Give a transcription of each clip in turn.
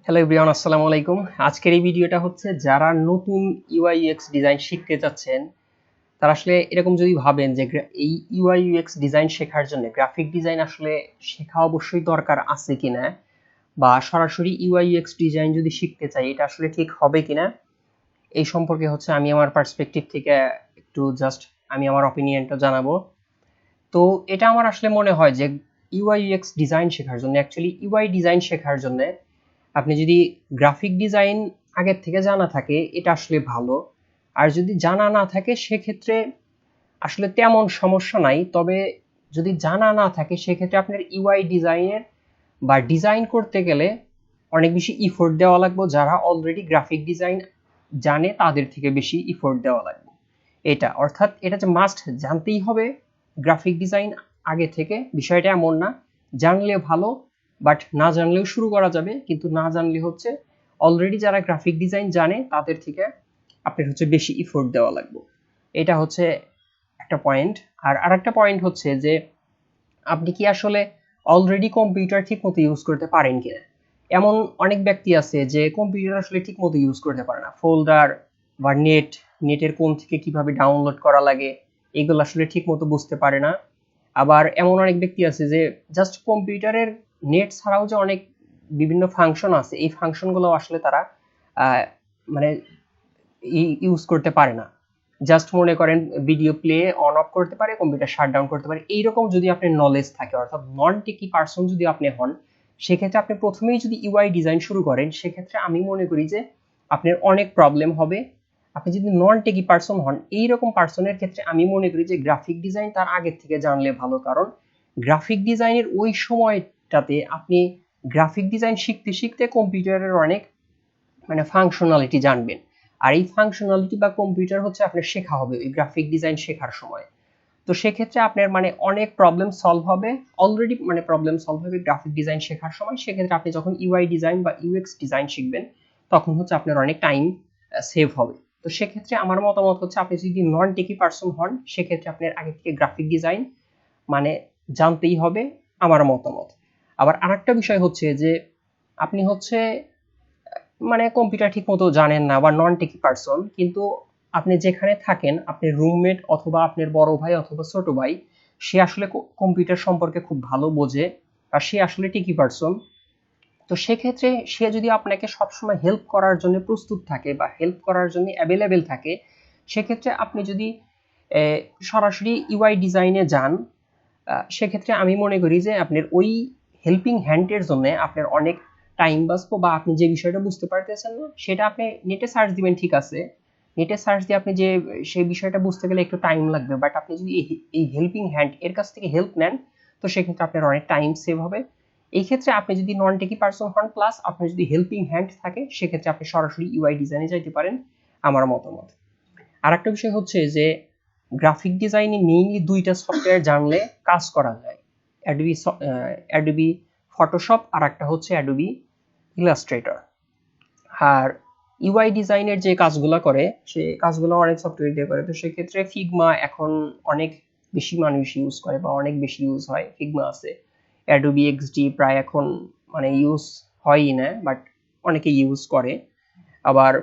Hello everyone, আসসালামু আলাইকুম। আজকের এই ভিডিওটা হচ্ছে যারা নতুন ইউআই ইউএক্স ডিজাইন শিখতে যাচ্ছেন তারা আসলে এরকম যদি ভাবেন যে এই ইউআই ইউএক্স ডিজাইন শেখার জন্য গ্রাফিক ডিজাইন আসলে শেখা অবশ্যই দরকার আছে কিনা, বা সরাসরি ইউআই ইউএক্স ডিজাইন যদি শিখতে চাই এটা আসলে ঠিক হবে কিনা, এই সম্পর্কে হচ্ছে আমি আমার পার্সপেক্টিভ থেকে একটু জাস্ট আমি আমার অপিনিয়নটা জানাবো। তো এটা আমার আসলে মনে হয় যে ইউআই ইউএক্স ডিজাইন শেখার জন্য, অ্যাকচুয়ালি ইউআই ডিজাইন শেখার জন্য আপনি যদি গ্রাফিক ডিজাইন আগের থেকে জানা থাকে এটা আসলে ভালো, আর যদি জানা না থাকে সেক্ষেত্রে আসলে তেমন সমস্যা নাই। তবে যদি জানা না থাকে সেক্ষেত্রে আপনার ইউআই ডিজাইনের বা ডিজাইন করতে গেলে অনেক বেশি ইফোর্ট দেওয়া লাগবে। যারা অলরেডি গ্রাফিক ডিজাইন জানে তাদের থেকে বেশি ইফোর্ট দেওয়া লাগবে। এটা অর্থাৎ এটা যে মাস্ট জানতেই হবে গ্রাফিক ডিজাইন আগে থেকে, বিষয়টা এমন না। জানলে ভালো, বাট না জানলেও শুরু করা যাবে, কিন্তু না জানলে হচ্ছে অলরেডি যারা গ্রাফিক ডিজাইন জানে তাদের থেকে আপনার হচ্ছে বেশি ইফোর্ট দেওয়া লাগবে। এটা হচ্ছে একটা পয়েন্ট। আর আরেকটা পয়েন্ট হচ্ছে যে আপনি কি আসলে অলরেডি কম্পিউটার ঠিক মতো ইউজ করতে পারেন কিনা। এমন অনেক ব্যক্তি আছে যে কম্পিউটার আসলে ঠিক মতো ইউজ করতে পারে না, ফোল্ডার বা নেটের কোন থেকে কিভাবে ডাউনলোড করা লাগে এগুলো আসলে ঠিক মতো বুঝতে পারে না। আবার এমন অনেক ব্যক্তি আছে যে জাস্ট কম্পিউটারের নেট ছাড়াও যে অনেক বিভিন্ন ফাংশন আছে, এই ফাংশনগুলো আসলে তারা মানে ইউজ করতে পারে না। জাস্ট মনে করেন ভিডিও প্লে অন অফ করতে পারে, কম্পিউটার শাট ডাউন করতে পারে। এইরকম যদি আপনার নলেজ থাকে, অর্থাৎ নন টেকি পার্সন যদি আপনি হন, সেক্ষেত্রে আপনি প্রথমেই যদি ইউআই ডিজাইন শুরু করেন সেক্ষেত্রে আমি মনে করি যে আপনার অনেক প্রবলেম হবে। আপনি যদি নন টেকি পার্সন হন, এইরকম পার্সনের ক্ষেত্রে আমি মনে করি যে গ্রাফিক ডিজাইন তার আগের থেকে জানলে ভালো। কারণ গ্রাফিক ডিজাইনের ওই সময়টাতে আপনি গ্রাফিক ডিজাইন শিখতে শিখতে কম্পিউটারের অনেক ফাংশনালিটি জানবেন, আর এই ফাংশনালিটি বা কম্পিউটার হচ্ছে আপনার শেখা হবে ওই গ্রাফিক ডিজাইন শেখার সময়। তো সেক্ষেত্রে আপনার অনেক প্রবলেম সলভ হবে, অলরেডি প্রবলেম সলভ হবে গ্রাফিক ডিজাইন শেখার সময়। সেক্ষেত্রে আপনি যখন ইউআই ডিজাইন বা ইউএক্স ডিজাইন শিখবেন তখন হচ্ছে আপনার অনেক টাইম সেভ হবে। তো সেক্ষেত্রে আমার মতামত হচ্ছে আপনি যদি নন টেকি পার্সন হন সেক্ষেত্রে আপনার আগে থেকে গ্রাফিক ডিজাইন জানতেই হবে, আমার মতামত। আবার আরেকটা বিষয় হচ্ছে যে আপনি হচ্ছে কম্পিউটার ঠিক মতো জানেন না বা নন টেকি পার্সন, কিন্তু আপনি যেখানে থাকেন আপনার রুমমেট অথবা আপনার বড় ভাই অথবা ছোট ভাই সে আসলে কম্পিউটার সম্পর্কে খুব ভালো বোঝে আর সে আসলে টেকি পার্সন। তো সেক্ষেত্রে সে যদি আপনাকে সবসময় হেল্প করার জন্য প্রস্তুত থাকে বা হেল্প করার জন্য অ্যাভেলেবেল থাকে, সেক্ষেত্রে আপনি যদি সরাসরি ইউআই ডিজাইনে যান সেক্ষেত্রে আমি মনে করি যে আপনার ওই হেল্পিং হ্যান্ডের জন্য আপনার অনেক টাইম বাঁচবো, বা আপনি যে বিষয়টা বুঝতে পারতেছেন না সেটা আপনি নেটে সার্চ দিবেন, ঠিক আছে, নেটে সার্চ দিয়ে আপনি যে সেই বিষয়টা বুঝতে গেলে একটু টাইম লাগবে, বাট আপনি যদি এই হেল্পিং হ্যান্ড এর কাছ থেকে হেল্প নেন তো সেক্ষেত্রে আপনার অনেক টাইম সেভ হবে। এই ক্ষেত্রে আপনি যদি নন টেকি পার্সন হন প্লাস আপনার যদি হেল্পিং হ্যান্ড থাকে সেক্ষেত্রে আপনি সরাসরি ইউআই ডিজাইনে যাইতে পারেন, আমার মতামত। আর একটা বিষয় হচ্ছে যে গ্রাফিক ডিজাইনে মেইনলি দুইটা সফটওয়্যার জানলে কাজ করা যায়, অ্যাডোবি ফটোশপ আর একটা হচ্ছে অ্যাডোবি ইলাস্ট্রেটর। আর ইউআই ডিজাইনের যে কাজগুলো করে সে কাজগুলো অনেক সফটওয়্যার দিয়ে করে। তো সেক্ষেত্রে ফিগমা এখন অনেক বেশি মানুষ ইউজ করে বা অনেক বেশি ইউজ হয়, ফিগমা আছে। অ্যাডোবি এক্সডি প্রায় এখন ইউজ হয়ই না, বাট অনেকে ইউজ করে। আবার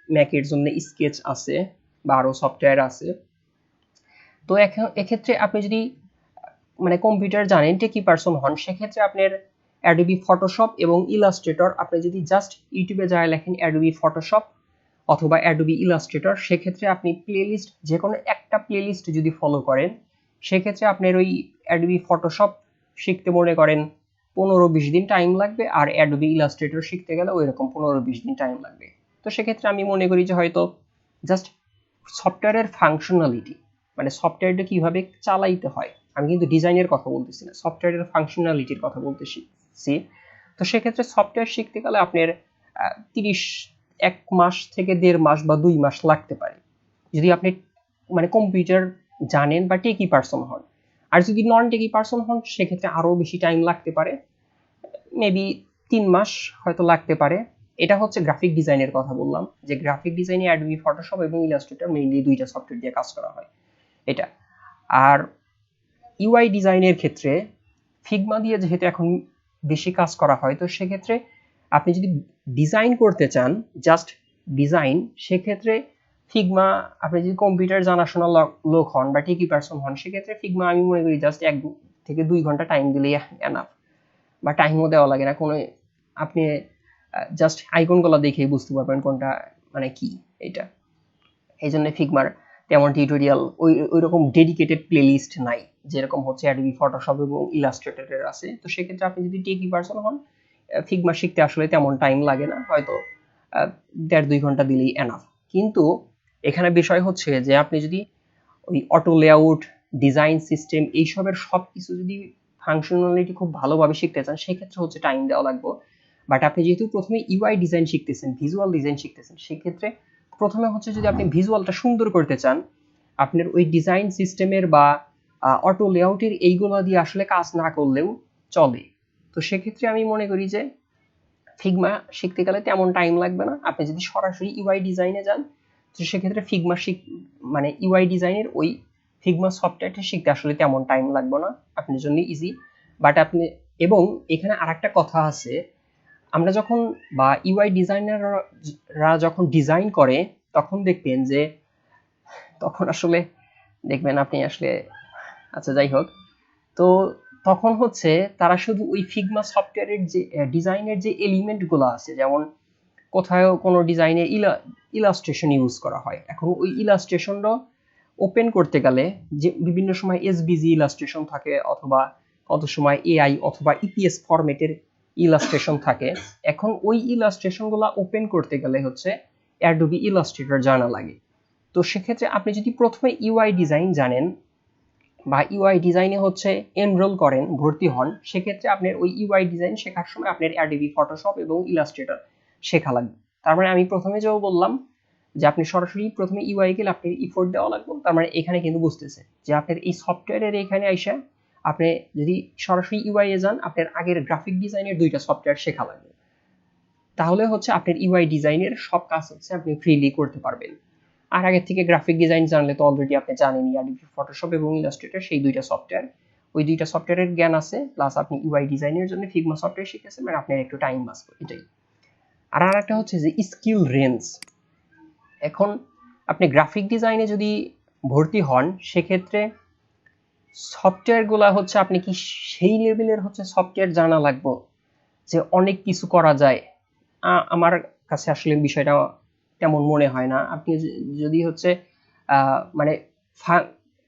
ম্যাকের জন্য স্কেচ আছে বা আরও সফটওয়্যার আছে। তো এক্ষেত্রে আপনি যদি কম্পিউটার জানেন টেকি পার্সন হন সেক্ষেত্রে আপনার অ্যাডোবি ফটোশপ এবং ইলাস্ট্রেটর, আপনি যদি জাস্ট ইউটিউবে যায় লেখেন অ্যাডোবি ফটোশপ অথবা অ্যাডোবি ইলাস্ট্রেটর, সেক্ষেত্রে আপনি প্লেলিস্ট যে কোনো একটা প্লেলিস্ট যদি ফলো করেন সেক্ষেত্রে আপনার ওই অ্যাডোবি ফটোশপ শিখতে মনে করেন 15-20 দিন টাইম লাগবে, আর অ্যাডোবি ইলাস্ট্রেটর শিখতে গেলে ওই রকম 15-20 দিন টাইম লাগবে। তো সেক্ষেত্রে আমি মনে করি যে হয়তো জাস্ট সফটওয়্যারের ফাংশনালিটি সফটওয়্যারটা কিভাবে চালাইতে হয়, আমি কিন্তু ডিজাইনের কথা বলতেছি না, সফটওয়্যারের ফাংশনালিটির কথা বলতেছি। তো সেক্ষেত্রে সফটওয়্যার শিখতে গেলে আপনার 1 মাস থেকে 1.5 মাস বা 2 মাস লাগতে পারে যদি আপনি কম্পিউটার জানেন বা টেকি পার্সন হন। আর যদি নন টেকি পার্সন হন সেক্ষেত্রে আরো বেশি টাইম লাগতে পারে, মেবি 3 মাস হয়তো লাগতে পারে। এটা হচ্ছে গ্রাফিক ডিজাইনের কথা বললাম, যে গ্রাফিক ডিজাইনে অ্যাডোবি ফটোশপ এবং ইলাস্ট্রেটর মেইনলি দুইটা সফটওয়্যার দিয়ে কাজ করা হয় এটা। আর ইউআই ডিজাইনের ক্ষেত্রে ফিগমা দিয়ে যেহেতু এখন বেশি কাজ করা হয়, তো সেক্ষেত্রে আপনি যদি ডিজাইন করতে চান, জাস্ট ডিজাইন, সেক্ষেত্রে ফিগমা, আপনি যদি কম্পিউটার জানাশোনা লোক হন বা টেকি পারসন হন, সেক্ষেত্রে ফিগমা আমি মনে করি জাস্ট 1 থেকে 2 ঘন্টা টাইম দিলেই এনাফ, বা টাইমও দেওয়া লাগে না কোনো। আপনি জাস্ট আইকনগুলো দেখেই বুঝতে পারবেন কোনটা মানে কি এটা। এই জন্য ফিগমার তেমন টিউটোরিয়াল ওই রকম ডেডিকেটেড প্লেলিস্ট নাই যেরকম হচ্ছে অ্যাডোবি ফটোশপ এবং ইলাস্ট্রেটরের আছে। তো সেক্ষেত্রে আপনি যদি টেকি পারসন হন, ফিগমা শিখতে আসলে তেমন টাইম লাগে না, হয়তো 1.5-2 ঘন্টা দিলেই এনাফ। কিন্তু এখানে বিষয় হচ্ছে যে আপনি যদি ওই অটো লেআউট, ডিজাইন সিস্টেম, এইসবের সব কিছু যদি ফাংশনালিটি খুব ভালোভাবে শিখতে চান, সেক্ষেত্রে হচ্ছে টাইম দেওয়া লাগবে। বাট আপনি যেহেতু প্রথমে ইউআই ডিজাইন শিখতেছেন, ভিজুয়াল ডিজাইন শিখতেছেন, সেক্ষেত্রে প্রথমে হচ্ছে যদি আপনি ভিজুয়ালটা সুন্দর করতে চান, আপনার ওই ডিজাইন সিস্টেমের বা অটো লেআউটের এইগুলো দিয়ে আসলে কাজ না করলেও চলে। তো সেক্ষেত্রে আমি মনে করি যে ফিগমা শিখতে গেলে তেমন টাইম লাগবে না। আপনি যদি সরাসরি ইউআই ডিজাইনে যান, তো সেক্ষেত্রে ফিগমা মানে ইউআই ডিজাইনের ওই ফিগমা সফটওয়্যারটা শিখতে আসলে তেমন টাইম লাগবে না, আপনার জন্য ইজি। বাট আপনি, এবং এখানে আরেকটা কথা আছে, আমরা যখন বা ইউআই ডিজাইনাররা যখন ডিজাইন করে, তখন দেখবেন যে তখন আসলে দেখবেন আপনি আসলে, আচ্ছা যাই হোক, তো তখন হচ্ছে তারা শুধু ওই ফিগমা সফটওয়্যারের যে ডিজাইনের যে এলিমেন্টগুলো আছে, যেমন কোথাও কোনো ডিজাইনে ইলাস্ট্রেশন ইউজ করা হয়, এখন ওই ইলাস্ট্রেশনটা ওপেন করতে গেলে যে বিভিন্ন সময় এসবিজি ইলাস্ট্রেশন থাকে, অথবা কত সময় এআই অথবা ইপিএস ফরম্যাটের ইলাস্ট্রেশন থাকে। এখন ওই ইলাস্ট্রেশনগুলো ওপেন করতে গেলে হচ্ছে অ্যাডোবি ইলাস্ট্রেটর জানা লাগে। তো সেক্ষেত্রে আপনি যদি প্রথমে ইউআই ডিজাইন জানেন বা ইউআই ডিজাইনে হচ্ছে এনরোল করেন, ভর্তি হন, সেক্ষেত্রে আপনার ওই ইউআই ডিজাইন শেখার সময় আপনার অ্যাডোবি ফটোশপ এবং ইলাস্ট্রেটর শেখা লাগবে। তার মানে আমি প্রথমে যেও বললাম যে আপনি সরাসরি প্রথমে ইউআই গেলে আপনার ইফোর্ট দেওয়া লাগবে, তার মানে এখানে কিন্তু বুঝতেছে যে আপনার এই সফটওয়্যারের এখানে আইসা আপনি যদি সরাসরি ইউআই এ যান, আপনার আগের গ্রাফিক ডিজাইনের 2টা সফটওয়্যার শেখা লাগবে। তাহলে হচ্ছে আপনার ইউআই ডিজাইনের সব কাজ হচ্ছে আপনি ফ্রিলি করতে পারবেন। আর আগে থেকে গ্রাফিক ডিজাইন জানলে তো অলরেডি আপনি জানেনই, অ্যাডোবি ফটোশপ এবং ইলাস্ট্রেটর সেই 2টা সফটওয়্যার, ওই 2টা সফটওয়্যারের জ্ঞান আছে, প্লাস আপনি ইউআই ডিজাইনের জন্য ফিগমা সফটওয়্যার শিখেছেন, মানে আপনার একটু টাইম বাঁচবে, এটাই। আর আরেকটা হচ্ছে যে স্কিল রেঞ্জ। এখন আপনি গ্রাফিক ডিজাইনে যদি ভর্তি হন, সেক্ষেত্রে সফটওয়্যারগুলো হচ্ছে আপনি কি সেই লেভেলের হচ্ছে সফটওয়্যার জানা লাগবে যে অনেক কিছু করা যায়? আমার কাছে আসলে বিষয়টা তেমন মনে হয় না। আপনি যদি হচ্ছে মানে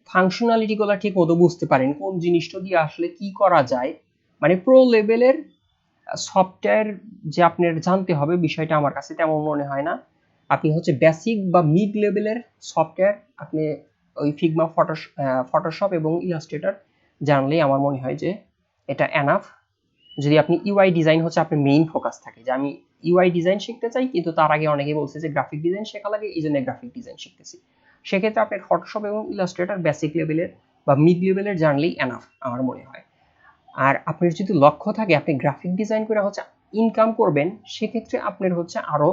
ফাংশনালিটি গুলো ঠিক মতো বুঝতে পারেন, কোন জিনিসটা দিয়ে আসলে কি করা যায়, মানে প্রো লেভেলের সফটওয়্যার যে আপনার জানতে হবে, বিষয়টা আমার কাছে তেমন মনে হয় না। আপনি হচ্ছে বেসিক বা মিড লেভেলের সফটওয়্যার আপনি ওই ফিগমা, ফটোশপ এবং ইলাস্ট্রেটর জানলেই আমার মনে হয় যে এটা এনাফ। যদি আপনি ইউআই ডিজাইন হচ্ছে আপনার মেইন ফোকাস থাকে, যে আমি ইউআই ডিজাইন শিখতে চাই, কিন্তু তার আগে অনেকেই বলছে যে গ্রাফিক ডিজাইন শেখা লাগে, এই জন্য গ্রাফিক ডিজাইন শিখতেছি, সেক্ষেত্রে আপনার ফটোশপ এবং ইলাস্ট্রেটর বেসিক লেভেলের বা মিড লেভেলের জানলেই এনাফ আমার মনে হয়। আর আপনার যদি লক্ষ্য থাকে আপনি গ্রাফিক ডিজাইন করে হচ্ছে ইনকাম করবেন, সেক্ষেত্রে আপনার হচ্ছে আরো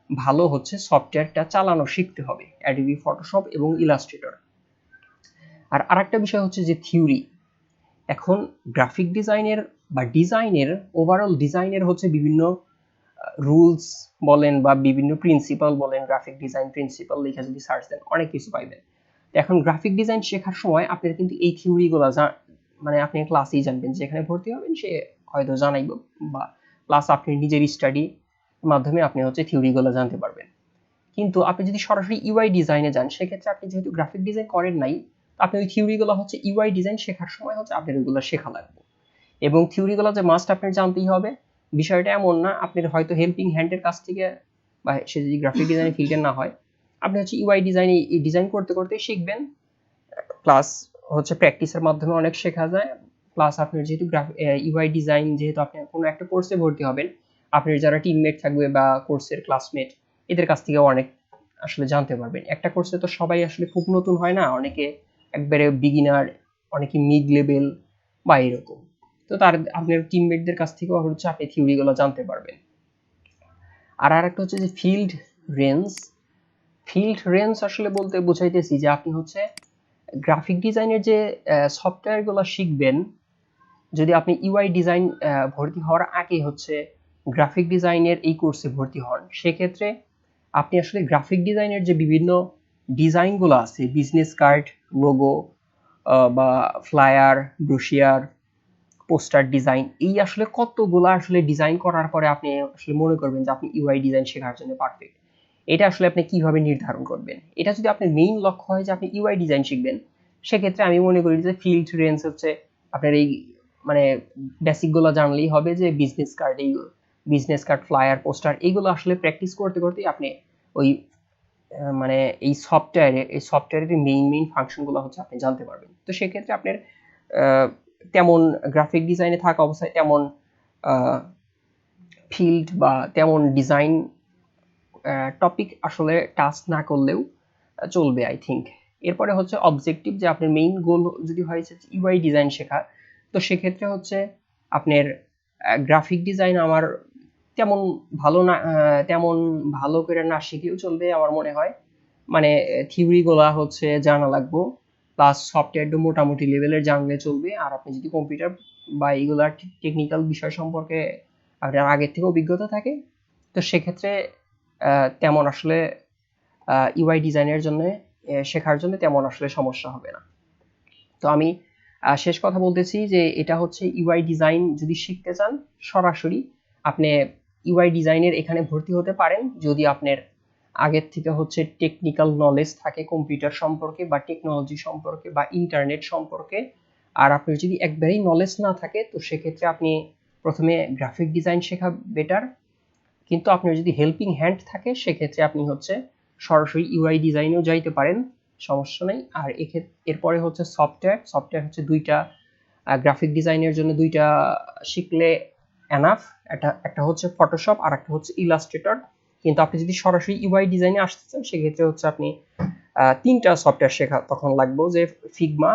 ভালো হচ্ছে সফটওয়্যারটা চালানো শিখতে হবে, অ্যাডোবি ফটোশপ এবং ইলাস্ট্রেটর। আর আরেকটা বিষয় হচ্ছে যে থিওরি। এখন গ্রাফিক ডিজাইনের বা ডিজাইনের ওভারঅল ডিজাইনের হচ্ছে বিভিন্ন রুলস বলেন বা বিভিন্ন প্রিন্সিপাল বলেন, গ্রাফিক ডিজাইন প্রিন্সিপাল লিখে যদি সার্চ দেন অনেক কিছু পাইবেন। এখন গ্রাফিক ডিজাইন শেখার সময় আপনার কিন্তু এই থিওরিগুলো মানে আপনি ক্লাসেই জানবেন, যেখানে ভর্তি হবেন সে হয়তো জানাইব, বা প্লাস আপনি নিজের স্টাডি মাধ্যমে আপনি হচ্ছে থিওরিগুলো জানতে পারবেন। কিন্তু আপনি যদি সরাসরি ইউআই ডিজাইনে যান, সেক্ষেত্রে আপনি যেহেতু গ্রাফিক ডিজাইন করেন নাই, আপনি ওই থিওরিগুলো হচ্ছে ইউআই ডিজাইন শেখার সময় হচ্ছে আপনার ওইগুলো শেখা লাগবে, এবং থিওরিগুলো যে মাস্ট আপনার জানতেই হবে বিষয়টা এমন না। আপনার হয়তো হেল্পিং হ্যান্ডের কাছ থেকে, বা সে যদি গ্রাফিক ডিজাইনের ফিল্ডের না হয়, আপনি হচ্ছে ইউআই ডিজাইনে ডিজাইন করতে করতে শিখবেন, প্লাস হচ্ছে প্র্যাকটিসের মাধ্যমে অনেক শেখা যায়। প্লাস আপনার যেহেতু ইউআই ডিজাইন, যেহেতু আপনি কোনো একটা কোর্সে ভর্তি হবেন, আপনার যারা টিমমেট থাকবে বা কোর্সের ক্লাসমেট, এদের কাছ থেকে অনেক আসলে জানতে পারবেন। একটা কোর্সে তো সবাই আসলে খুব নতুন হয় না, অনেকে একবারে বিগিনার, অনেকে মিড লেভেল বা এরকম। তো তার আপনার টিমমেটদের কাছ থেকেও হচ্ছে আপনি থিওরিগুলো জানতে পারবেন। আর আরেকটা হচ্ছে যে ফিল্ড রেঞ্জ। ফিল্ড রেঞ্জ আসলে বলতে বুঝাইতেছি যে আপনি হচ্ছে গ্রাফিক ডিজাইনের যে সফটওয়্যারগুলো শিখবেন, যদি আপনি ইউআই ডিজাইন ভর্তি হওয়ার আগে হচ্ছে গ্রাফিক ডিজাইনের এই কোর্সে ভর্তি হন সেক্ষেত্রে আপনি আসলে গ্রাফিক ডিজাইনের যে বিভিন্ন ডিজাইনগুলো আছে, বিজনেস কার্ড, লোগো বা ফ্লায়ার, ব্রোশিয়ার, পোস্টার ডিজাইন, এই আসলে কতগুলো আসলে ডিজাইন করার পরে আপনি আসলে মনে করবেন যে আপনি ইউআই ডিজাইন শেখার জন্য পারফেক্ট, এটা আসলে আপনি কিভাবে নির্ধারণ করবেন? এটা যদি আপনার মেইন লক্ষ্য হয় যে আপনি ইউআই ডিজাইন শিখবেন, সেক্ষেত্রে আমি মনে করি যে ফিল্ড রেঞ্জ হচ্ছে আপনার এই মানে বেসিকগুলো জানলেই হবে, যে বিজনেস কার্ড, ফ্লায়ার, পোস্টার, এইগুলো আসলে প্র্যাকটিস করতে করতেই আপনি ওই মানে এই সফটওয়্যারের মেইন ফাংশনগুলো হচ্ছে আপনি জানতে পারবেন। তো সেক্ষেত্রে আপনার তেমন গ্রাফিক ডিজাইনে থাকা অবস্থায় তেমন ফিল্ড বা তেমন ডিজাইন টপিক আসলে টাচ না করলেও চলবে আই থিঙ্ক। এরপরে হচ্ছে অবজেক্টিভ, যে আপনার মেইন গোল যদি হয় ইউআই ডিজাইন শেখা, তো সেক্ষেত্রে হচ্ছে আপনার গ্রাফিক ডিজাইন আমার তেমন ভালো করে না শিখলেও চলবে আমার মনে হয়। মানে থিওরিগুলা হচ্ছে জানা লাগবো, প্লাস সফটওয়্যারটা মোটামুটি লেভেলের জানলে চলবে। আর আপনি যদি কম্পিউটার বা এইগুলার টেকনিক্যাল বিষয় সম্পর্কে আপনার আগের থেকে অভিজ্ঞতা থাকে, তো সেক্ষেত্রে তেমন আসলে ইউআই ডিজাইনের জন্য শেখার জন্য তেমন আসলে সমস্যা হবে না। তো আমি শেষ কথা বলতেছি যে এটা হচ্ছে ইউআই ডিজাইন যদি শিখতে চান, সরাসরি আপনি ইউআই ডিজাইনের এখানে ভর্তি হতে পারেন যদি আপনার আগের থেকে হচ্ছে টেকনিক্যাল নলেজ থাকে কম্পিউটার সম্পর্কে বা টেকনোলজি সম্পর্কে বা ইন্টারনেট সম্পর্কে। আর আপনার যদি একবারেই নলেজ না থাকে, তো সেক্ষেত্রে আপনি প্রথমে গ্রাফিক ডিজাইন শেখা বেটার। কিন্তু আপনার যদি হেল্পিং হ্যান্ড থাকে, সেক্ষেত্রে আপনি হচ্ছে সরাসরি ইউআই ডিজাইনেও যাইতে পারেন, সমস্যা নেই। আর এরপরে হচ্ছে সফটওয়্যার হচ্ছে দুইটা, গ্রাফিক ডিজাইনের জন্য দুইটা শিখলে এনাফ। একটা হচ্ছে ফটোশপ আর একটা হচ্ছে ইলাস্ট্রেটর। কিন্তু আপনি যদি সরাসরি ইউআই ডিজাইনে আসতে চান, সেক্ষেত্রে হচ্ছে আপনি তিনটা সফটওয়্যার শেখা তখন লাগবে, যে ফিগমা,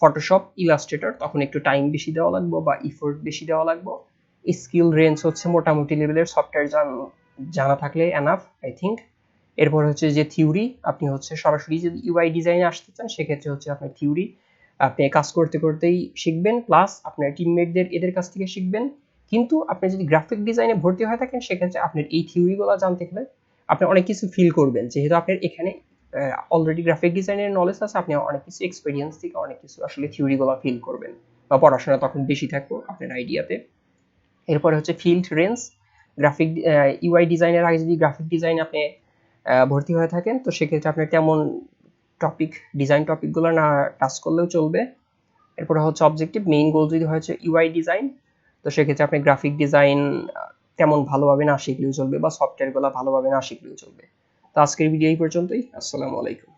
ফটোশপ, ইলাস্ট্রেটর। তখন একটু টাইম বেশি দেওয়া লাগবে বা ইফোর্ট বেশি দেওয়া লাগবে। স্কিল রেঞ্জ হচ্ছে মোটামুটি লেভেলের সফটওয়্যার জানা থাকলে এনাফ আই থিঙ্ক। এরপর হচ্ছে যে থিওরি, আপনি হচ্ছে সরাসরি যদি ইউআই ডিজাইনে আসতে চান, সেক্ষেত্রে হচ্ছে আপনার থিওরি আপনি কাজ করতে করতেই শিখবেন, প্লাস আপনার টিমমেটদের এদের কাছ থেকে শিখবেন। কিন্তু আপনি যদি গ্রাফিক ডিজাইনে ভর্তি হয়ে থাকেন, সেক্ষেত্রে আপনার এই থিওরিগুলো জানতে গেলে আপনি অনেক কিছু ফিল করবেন, যেহেতু আপনার এখানে অলরেডি গ্রাফিক ডিজাইনের নলেজ আছে, আপনি অনেক কিছু এক্সপেরিয়েন্স থেকে অনেক কিছু আসলে থিওরিগুলো ফিল করবেন, বা পড়াশোনা তখন বেশি থাকবো আপনার আইডিয়াতে। এরপরে হচ্ছে ফিল্ড রেঞ্জ, গ্রাফিক ইউআই ডিজাইনের আগে যদি গ্রাফিক ডিজাইন আপনি ভর্তি হয়ে থাকেন, তো সেক্ষেত্রে আপনার তেমন ডিজাইন টপিকগুলো না টাচ করলেও চলবে। এরপরে হচ্ছে অবজেক্টিভ, মেইন গোল যদি হচ্ছে ইউআই ডিজাইন, তো সেক্ষেত্রে আপনি গ্রাফিক ডিজাইন তেমন ভালোভাবে না শিখলেও চলবে, বা সফটওয়্যারগুলো ভালোভাবে না শিখলেও চলবে। তো আজকের ভিডিও এই পর্যন্তই। আসসালামু আলাইকুম।